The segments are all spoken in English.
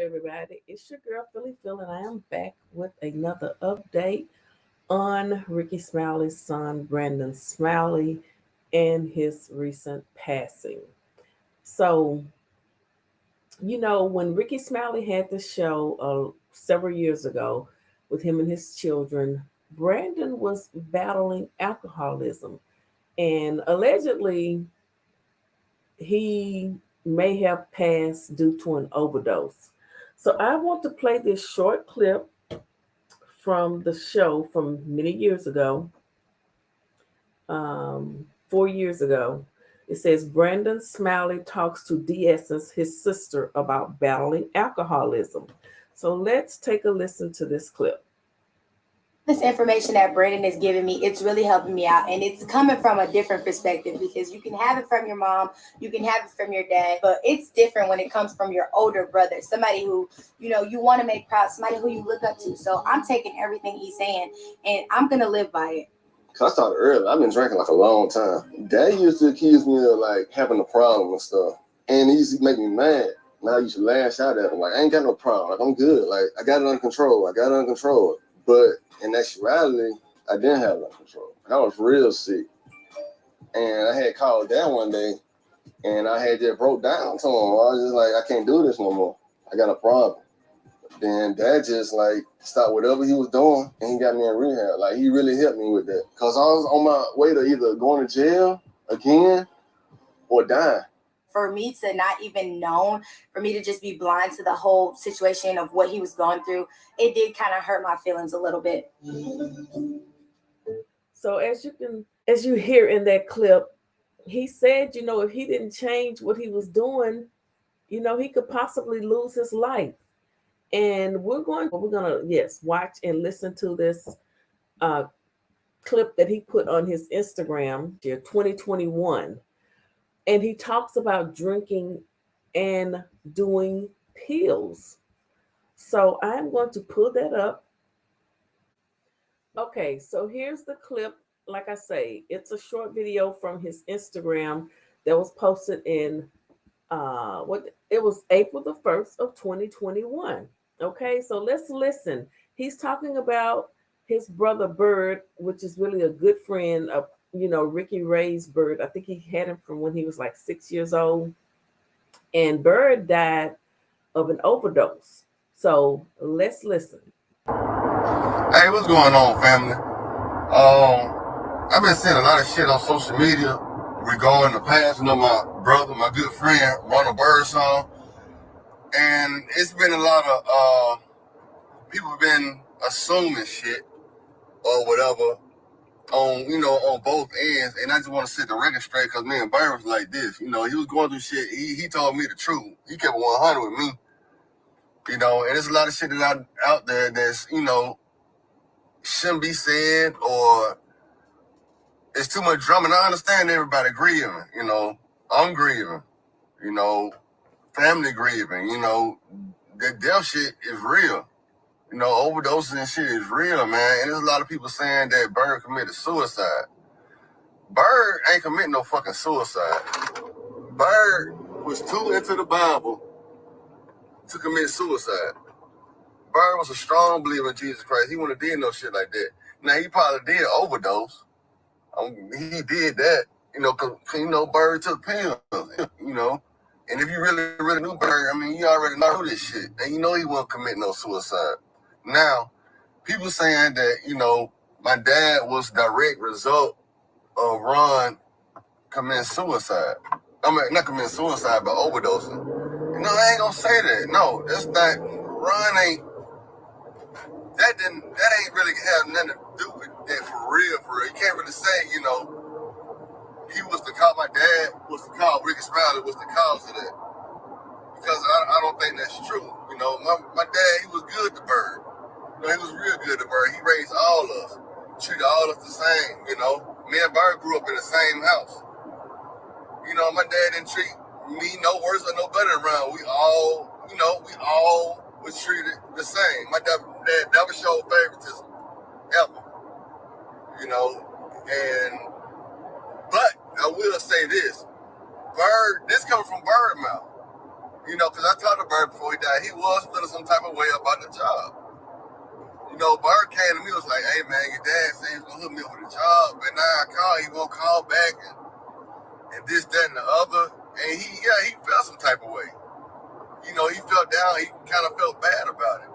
everybody. It's your girl, Philly, and I am back with another update on Rickey Smiley's son, Brandon Smiley, and his recent passing. So, when Rickey Smiley had the show several years ago with him and his children, Brandon was battling alcoholism. And allegedly, he may have passed due to an overdose. So I want to play this short clip from the show from many years ago, 4 years ago. It says Brandon Smiley talks to D-Essence, his sister, about battling alcoholism. So let's take a listen to this clip. This information that Brandon is giving me, it's really helping me out, and it's coming from a different perspective, because you can have it from your mom, you can have it from your dad, but it's different when it comes from your older brother, somebody who you want to make proud, somebody who you look up to. So I'm taking everything he's saying and I'm gonna live by it. Cause I started early. I've been drinking like a long time. Dad used to accuse me of like having a problem and stuff, and he used to make me mad. Now you should lash out at him like, I ain't got no problem, like I'm good, like I got it under control, But in actuality, I didn't have it under control. I was real sick, and I had called Dad one day, and I had just broke down to him. I was just like, I can't do this no more. I got a problem. Then Dad just like stopped whatever he was doing, and he got me in rehab. Like he really helped me with that, cause I was on my way to either going to jail again or dying. For me to not even known, for me to just be blind to the whole situation of what he was going through, it did kind of hurt my feelings a little bit. So as you hear in that clip, he said, if he didn't change what he was doing, he could possibly lose his life. And we're gonna watch and listen to this clip that he put on his Instagram year 2021. And he talks about drinking and doing pills. So I'm going to pull that up. Okay, so here's the clip. Like I say, it's a short video from his Instagram that was posted in it was April the 1st of 2021. Okay, so let's listen. He's talking about his brother Bird, which is really a good friend of Ricky Ray's Bird. I think he had him from when he was like 6 years old. And Bird died of an overdose. So let's listen. Hey, what's going on, family? I've been seeing a lot of shit on social media regarding the passing of my brother, my good friend, Ronald Birdsong. And it's been a lot of people have been assuming shit or whatever on both ends. And I just want to set the record straight, because me and Bird was like this. He was going through shit. He told me the truth. He kept 100 with me. And there's a lot of shit that out there that's, shouldn't be said, or it's too much drama. And I understand everybody grieving, I'm grieving, family grieving, that death shit is real. Overdoses and shit is real, man. And there's a lot of people saying that Bird committed suicide. Bird ain't committing no fucking suicide. Bird was too into the Bible to commit suicide. Bird was a strong believer in Jesus Christ. He wouldn't have did no shit like that. Now, he probably did overdose. He did that, cause Bird took pills, And if you really, really knew Bird, you already know this shit. And he wasn't committing no suicide. Now, people saying that, my dad was direct result of Ron committing suicide. Not committing suicide, but overdosing. I ain't gonna say that. No, that's not, Ron ain't, that ain't really have nothing to do with that for real. You can't really say, he was the cause, my dad was the cause, Rickey Smiley was the cause of that. Because I don't think that's true. My dad, he was good to Bird. He was real good to Bird. He raised all of us, treated all of us the same, Me and Bird grew up in the same house. My dad didn't treat me no worse or no better around. We all was treated the same. My dad never showed favoritism, ever. But I will say this. Bird, this comes from Bird mouth. You know, because I talked to Bird before he died. He was feeling some type of way about the job. You know, Bird came to me, was like, hey, man, your dad said he was going to hook me up with a job. And now I call, he won't call back. And this, that, and the other. And he felt some type of way. You know, he felt down. He kind of felt bad about it.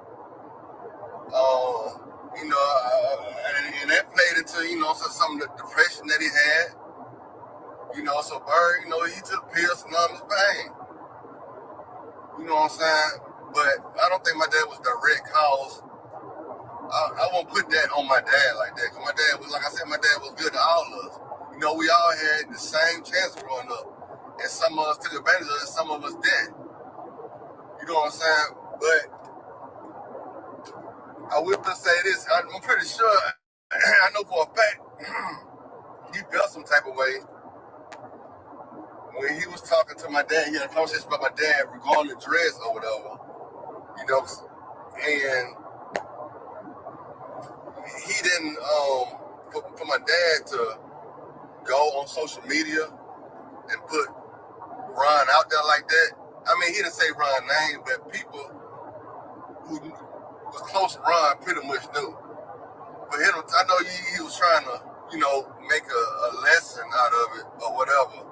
You know, and that played into, you know, some of the depression that he had. You know, so Bird, you know, he took pills to numb his pain. You know what I'm saying? But I don't think my dad was direct cause. I won't put that on my dad like that. Because my dad was, like I said, my dad was good to all of us. You know, we all had the same chance growing up. And some of us took advantage of it, some of us didn't. You know what I'm saying? But I will just say this. I'm pretty sure, I know for a fact, he felt some type of way when he was talking to my dad. He had a conversation about my dad regarding the dress or whatever. You know, and he didn't, for my dad to go on social media and put Ron out there like that. I mean, he didn't say Ron's name, but people who was close to Ron pretty much knew. But him, I know he was trying to, you know, make a lesson out of it or whatever.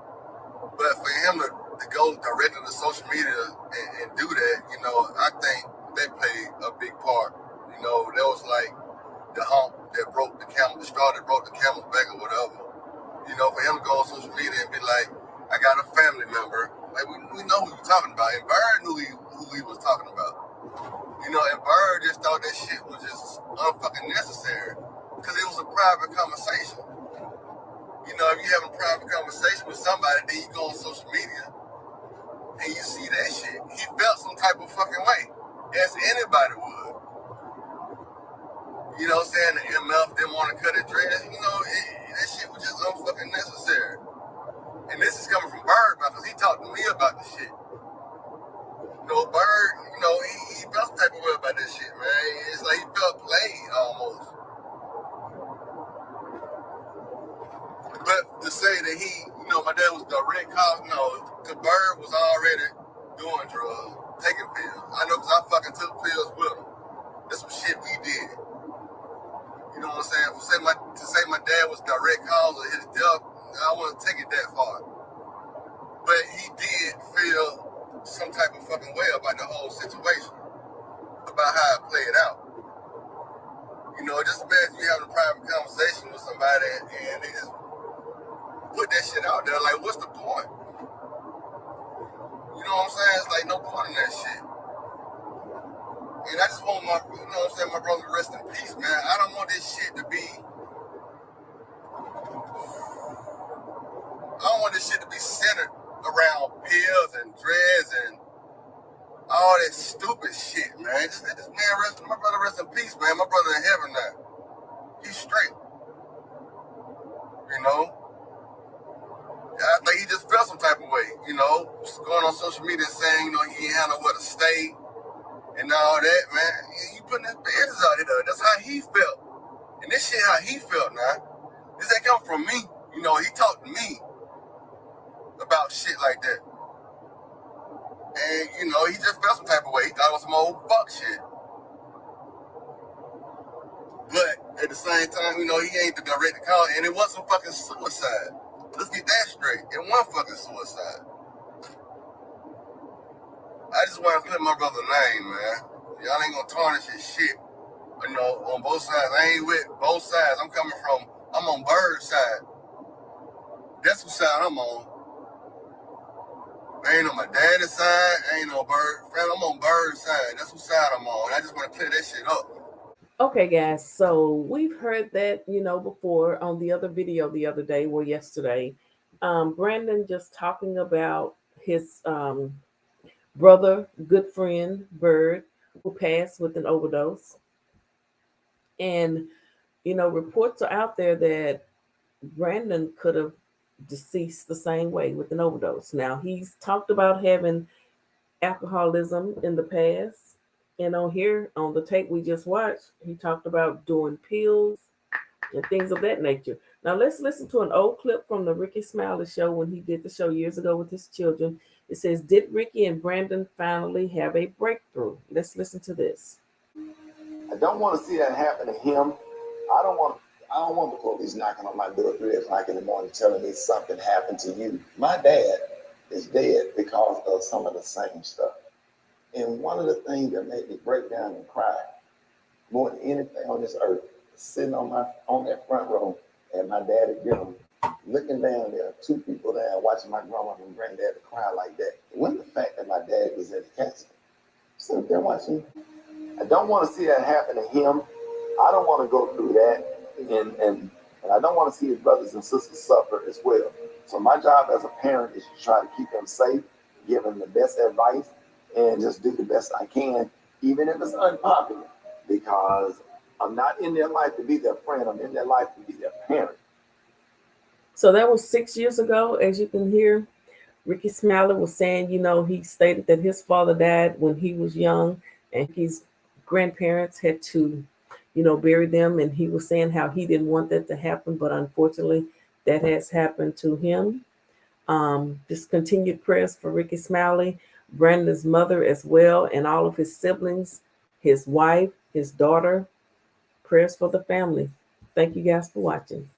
But for him to go directly to social media and do that, you know, I think that played a big part. You know, that was like the hump that broke the camel, the straw that broke the camel's back or whatever. You know, for him to go on social media and be like, I got a family member. Like, we know who you're talking about. And Bird knew who he was talking about. You know, and Bird just thought that shit was just unfucking necessary. Because it was a private conversation. You know, if you have a private conversation with somebody, then you go on social media and you see that shit. He felt some type of fucking way. As anybody would. You know what I'm saying? The MF didn't want to cut his dreads. You know, that shit was just unfucking necessary. And this is coming from Bird, because he talked to me about the shit. You know, Bird, you know, he felt some type of way about this shit, man. It's like he felt played almost. But to say that you know, my dad was direct cause, no, because Bird was already doing drugs, taking pills. I know because I fucking took pills with him. That's some shit we did. You know what I'm saying? To say my dad was direct cause of his death, I wouldn't take it that far. But he did feel some type of fucking way about the whole situation, about how it played out. You know, just imagine you having a private conversation with somebody and they just put that shit out there. Like, what's the point? You know what I'm saying? It's like no point in that shit. And I just want my, you know what I'm saying, my brother to rest in peace, man. I don't want this shit to be, centered around pills and dreads and all that stupid shit, man. Just let this man my brother rest in peace, man. My brother in heaven now. He's straight. You know? I think he just felt some type of way, you know, going on social media saying, you know, he ain't had nowhere to stay and all that, man. He putting his business out there. That's how he felt. And this shit how he felt now. This ain't come from me. You know, he talked to me about shit like that. And, you know, he just felt some type of way. He thought it was some old fuck shit. But at the same time, you know, he ain't the direct cause. And it wasn't fucking suicide. Let's get that straight. It wasn't fucking suicide. I just want to clear my brother's name, man. Y'all ain't gonna tarnish his shit. You know, on both sides. I ain't with both sides. I'm on Bird's side. That's whose side I'm on. I ain't on my daddy's side. I ain't on Bird. I'm on Bird's side. That's whose side I'm on. I just want to clear that shit up. Okay, guys. So we've heard that, you know, before on the other video the other day or yesterday. Brandon just talking about his brother, good friend, Bird, who passed with an overdose. And, you know, reports are out there that Brandon could have deceased the same way with an overdose. Now, he's talked about having alcoholism in the past. And on here, on the tape we just watched, he talked about doing pills and things of that nature. Now, let's listen to an old clip from the Rickey Smiley'S show when he did the show years ago with his children. It says, did Rickey and Brandon finally have a breakthrough? Let's listen to this. I don't want to see that happen to him. I don't want the police knocking on my door at 3 o'clock in the morning telling me something happened to you. My dad is dead because of some of the same stuff. And one of the things that made me break down and cry more than anything on this earth, sitting on that front row at my daddy's funeral, looking down there, two people there watching my grandma and granddad cry like that. It wasn't the fact that my dad was in the casket. So they're watching. I don't want to see that happen to him. I don't want to go through that, and I don't want to see his brothers and sisters suffer as well. So my job as a parent is to try to keep them safe, give them the best advice, and just do the best I can, even if it's unpopular, because I'm not in their life to be their friend. I'm in their life to be their parent. So that was 6 years ago, as you can hear. Rickey Smiley was saying, he stated that his father died when he was young, and his grandparents had to, bury them. And he was saying how he didn't want that to happen, but unfortunately, that has happened to him. Just continued prayers for Rickey Smiley, Brandon's mother as well, and all of his siblings, his wife, his daughter. Prayers for the family. Thank you guys for watching.